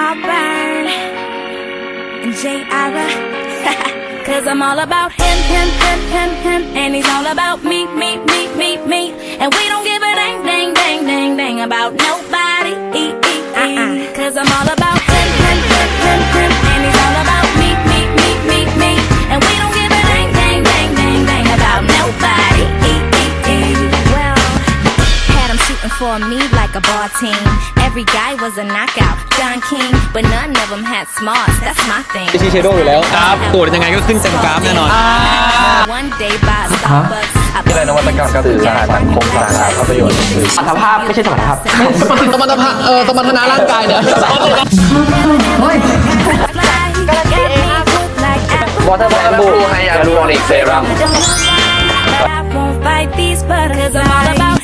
Auburn and J. Ira. Cause I'm all about him, and he's all about me. And we don't give a dang about nobody. Cause I'm all about him, and he's all about me. And we don't give a dang about nobody. Well, had him shooting for me like a ball team. Every guy was a knockout, Don King, but none of them had smarts. That's my thing. ชีเชโดอยู่แล้วครับตรวจยังไงก็ขึ้นเต็มกราฟแน่นอน One day by Starbucks. ที่ไรนวัตกรรมการสื่อสารสังคมสาธารณประโยชน์สมรรถภาพไม่ใช่สมรรถภาพสมรรถภาพสมรรถนะร่างกายเนี่ยวอเตอร์แบมบูไฮยาลูรอนิกเซรั่ม I won't fight these butters. I'm all about